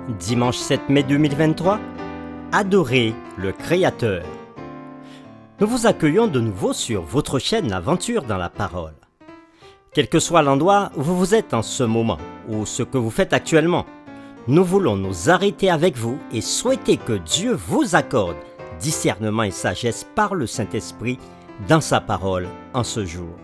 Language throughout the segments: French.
Dimanche 7 mai 2023, adorez le Créateur. Nous vous accueillons de nouveau sur votre chaîne Aventure dans la Parole. Quel que soit l'endroit où vous êtes en ce moment ou ce que vous faites actuellement, nous voulons nous arrêter avec vous et souhaiter que Dieu vous accorde discernement et sagesse par le Saint-Esprit dans sa parole en ce jour.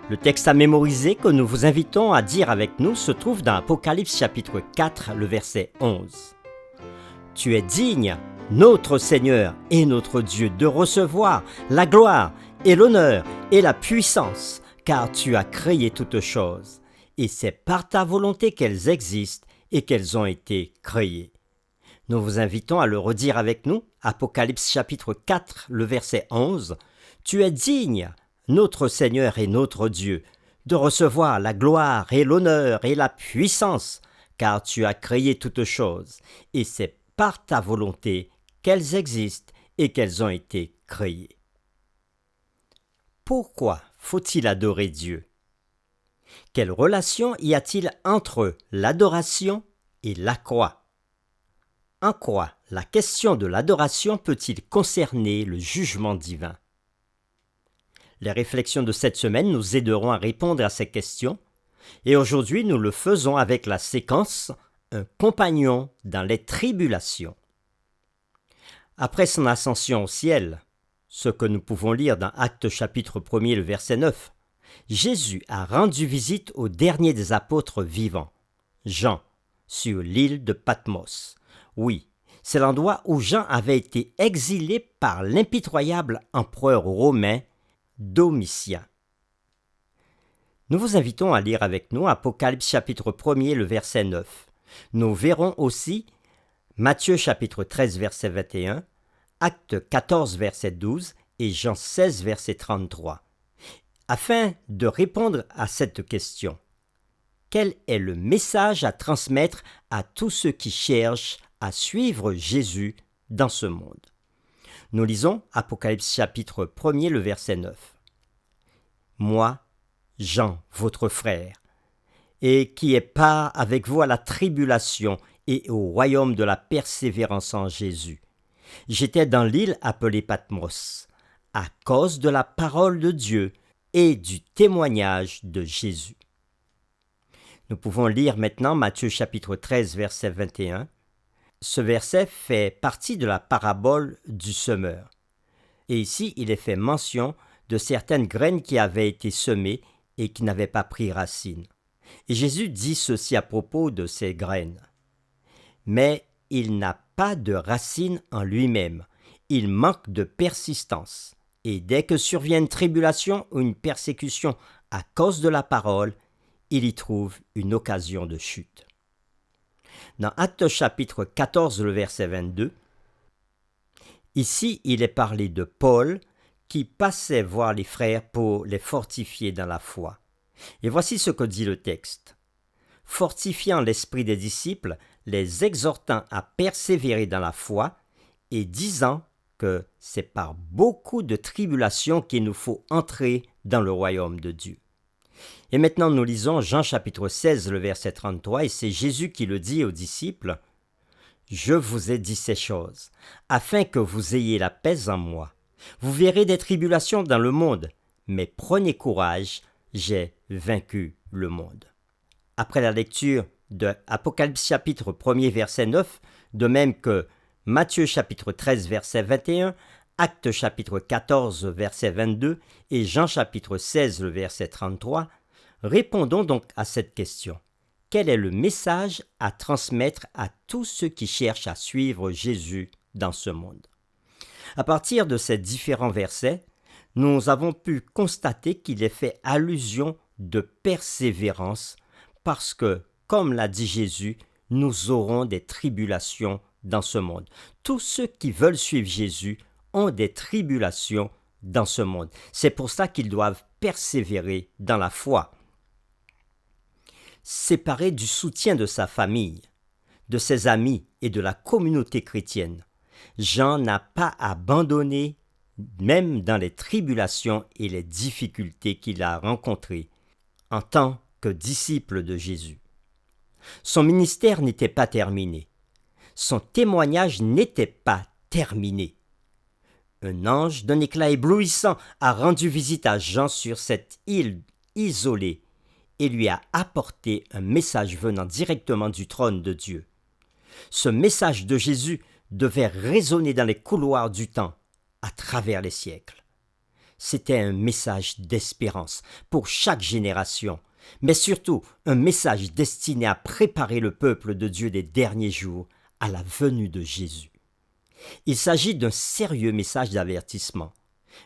Le texte à mémoriser que nous vous invitons à dire avec nous se trouve dans Apocalypse chapitre 4, le verset 11. « Tu es digne, notre Seigneur et notre Dieu, de recevoir la gloire et l'honneur et la puissance, car tu as créé toutes choses, et c'est par ta volonté qu'elles existent et qu'elles ont été créées. » Nous vous invitons à le redire avec nous, Apocalypse chapitre 4, le verset 11. « Tu es digne, notre Seigneur et notre Dieu, de recevoir la gloire et l'honneur et la puissance, car tu as créé toutes choses, et c'est par ta volonté qu'elles existent et qu'elles ont été créées. » Pourquoi faut-il adorer Dieu? Quelle relation y a-t-il entre l'adoration et la croix? En quoi la question de l'adoration peut-il concerner le jugement divin? Les réflexions de cette semaine nous aideront à répondre à ces questions, et aujourd'hui nous le faisons avec la séquence « Un compagnon dans les tribulations ». Après son ascension au ciel, ce que nous pouvons lire dans Actes chapitre 1er, le verset 9, Jésus a rendu visite au dernier des apôtres vivants, Jean, sur l'île de Patmos. Oui, c'est l'endroit où Jean avait été exilé par l'impitoyable empereur romain Domitien. Nous vous invitons à lire avec nous Apocalypse chapitre 1er, le verset 9. Nous verrons aussi Matthieu chapitre 13, verset 21, Actes 14, verset 12 et Jean 16, verset 33. Afin de répondre à cette question, quel est le message à transmettre à tous ceux qui cherchent à suivre Jésus dans ce monde? Nous lisons Apocalypse chapitre 1er, le verset 9. « Moi, Jean, votre frère, et qui est part avec vous à la tribulation et au royaume de la persévérance en Jésus. J'étais dans l'île appelée Patmos, à cause de la parole de Dieu et du témoignage de Jésus. » Nous pouvons lire maintenant Matthieu chapitre 13, verset 21. Ce verset fait partie de la parabole du semeur. Et ici, il est fait mention de certaines graines qui avaient été semées et qui n'avaient pas pris racine. Et Jésus dit ceci à propos de ces graines. « Mais il n'a pas de racine en lui-même, il manque de persistance. Et dès que survient une tribulation ou une persécution à cause de la parole, il y trouve une occasion de chute. » Dans Actes chapitre 14, le verset 22, ici il est parlé de Paul qui passait voir les frères pour les fortifier dans la foi. Et voici ce que dit le texte. « Fortifiant l'esprit des disciples, les exhortant à persévérer dans la foi et disant que c'est par beaucoup de tribulations qu'il nous faut entrer dans le royaume de Dieu. » Et maintenant nous lisons Jean chapitre 16, le verset 33, et c'est Jésus qui le dit aux disciples. « Je vous ai dit ces choses, afin que vous ayez la paix en moi. Vous verrez des tribulations dans le monde, mais prenez courage, j'ai vaincu le monde. » Après la lecture de Apocalypse chapitre 1er, verset 9, de même que Matthieu chapitre 13, verset 21, Actes chapitre 14, verset 22 et Jean chapitre 16, le verset 33, répondons donc à cette question. Quel est le message à transmettre à tous ceux qui cherchent à suivre Jésus dans ce monde? À partir de ces différents versets, nous avons pu constater qu'il est fait allusion de persévérance parce que, comme l'a dit Jésus, nous aurons des tribulations dans ce monde. Tous ceux qui veulent suivre Jésus ont des tribulations dans ce monde. C'est pour ça qu'ils doivent persévérer dans la foi. Séparé du soutien de sa famille, de ses amis et de la communauté chrétienne, Jean n'a pas abandonné même dans les tribulations et les difficultés qu'il a rencontrées en tant que disciple de Jésus. Son ministère n'était pas terminé. son témoignage n'était pas terminé. Un ange d'un éclat éblouissant a rendu visite à Jean sur cette île isolée et lui a apporté un message venant directement du trône de Dieu. Ce message de Jésus devait résonner dans les couloirs du temps, à travers les siècles. C'était un message d'espérance pour chaque génération, mais surtout un message destiné à préparer le peuple de Dieu des derniers jours à la venue de Jésus. Il s'agit d'un sérieux message d'avertissement,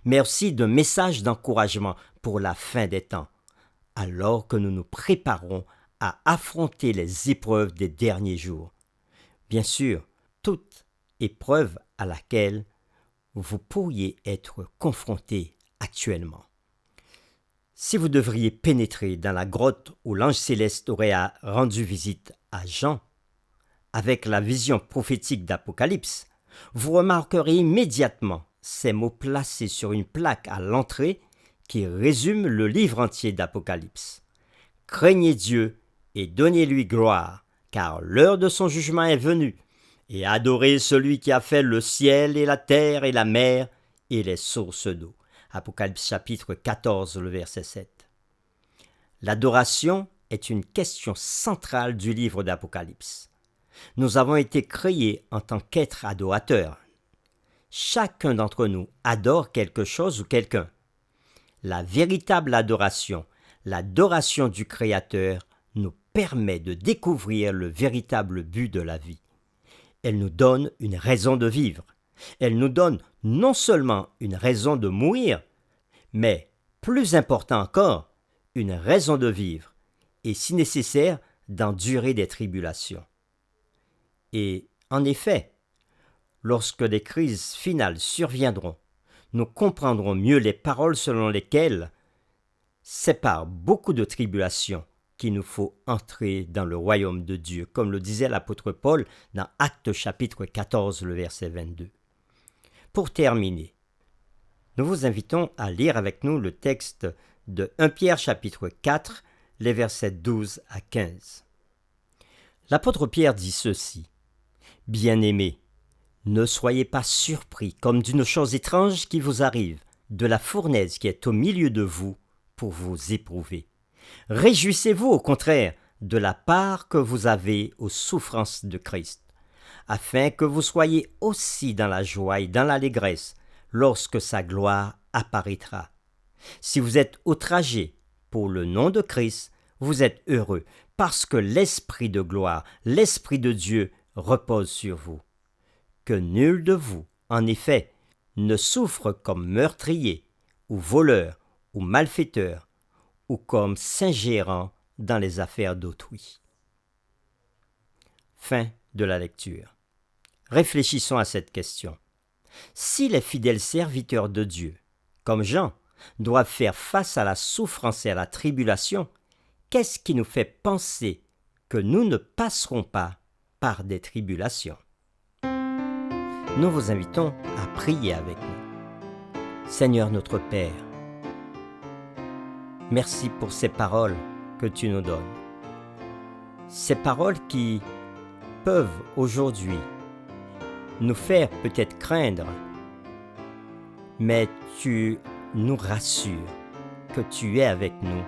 mais aussi d'un message d'encouragement pour la fin des temps, alors que nous nous préparons à affronter les épreuves des derniers jours. Bien sûr, toute épreuve à laquelle vous pourriez être confronté actuellement. Si vous devriez pénétrer dans la grotte où l'ange céleste aurait rendu visite à Jean, avec la vision prophétique d'Apocalypse, vous remarquerez immédiatement ces mots placés sur une plaque à l'entrée qui résument le livre entier d'Apocalypse. « Craignez Dieu et donnez-lui gloire, car l'heure de son jugement est venue, et adorez celui qui a fait le ciel et la terre et la mer et les sources d'eau. » Apocalypse chapitre 14, le verset 7. L'adoration est une question centrale du livre d'Apocalypse. Nous avons été créés en tant qu'êtres adorateurs. Chacun d'entre nous adore quelque chose ou quelqu'un. La véritable adoration, l'adoration du Créateur, nous permet de découvrir le véritable but de la vie. Elle nous donne une raison de vivre. Elle nous donne non seulement une raison de mourir, mais, plus important encore, une raison de vivre, et si nécessaire, d'endurer des tribulations. Et, en effet, lorsque des crises finales surviendront, nous comprendrons mieux les paroles selon lesquelles c'est par beaucoup de tribulations qu'il nous faut entrer dans le royaume de Dieu, comme le disait l'apôtre Paul dans Actes chapitre 14, le verset 22. Pour terminer, nous vous invitons à lire avec nous le texte de 1 Pierre chapitre 4, les versets 12 à 15. L'apôtre Pierre dit ceci: « Bien-aimés, ne soyez pas surpris comme d'une chose étrange qui vous arrive, de la fournaise qui est au milieu de vous pour vous éprouver. Réjouissez-vous au contraire de la part que vous avez aux souffrances de Christ, afin que vous soyez aussi dans la joie et dans l'allégresse lorsque sa gloire apparaîtra. Si vous êtes outragés pour le nom de Christ, vous êtes heureux, parce que l'Esprit de gloire, l'Esprit de Dieu repose sur vous. Que nul de vous, en effet, ne souffre comme meurtrier, ou voleur, ou malfaiteur, ou comme s'ingérant dans les affaires d'autrui. » Fin de la lecture. Réfléchissons à cette question. Si les fidèles serviteurs de Dieu, comme Jean, doivent faire face à la souffrance et à la tribulation, qu'est-ce qui nous fait penser que nous ne passerons pas par des tribulations? Nous vous invitons à prier avec nous. Seigneur notre Père, merci pour ces paroles que tu nous donnes. Ces paroles qui peuvent aujourd'hui nous faire peut-être craindre, mais tu nous rassures que tu es avec nous,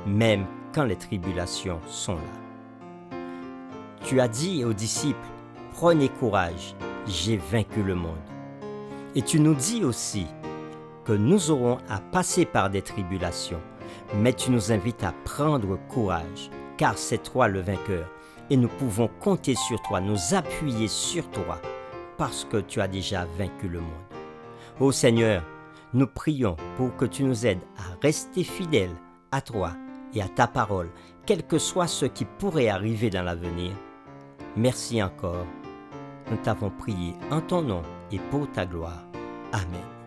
même quand les tribulations sont là. Tu as dit aux disciples, « Prenez courage, j'ai vaincu le monde. » Et tu nous dis aussi que nous aurons à passer par des tribulations, mais tu nous invites à prendre courage, car c'est toi le vainqueur, et nous pouvons compter sur toi, nous appuyer sur toi, parce que tu as déjà vaincu le monde. Ô Seigneur, nous prions pour que tu nous aides à rester fidèles à toi et à ta parole, quel que soit ce qui pourrait arriver dans l'avenir. Merci encore. Nous t'avons prié en ton nom et pour ta gloire. Amen.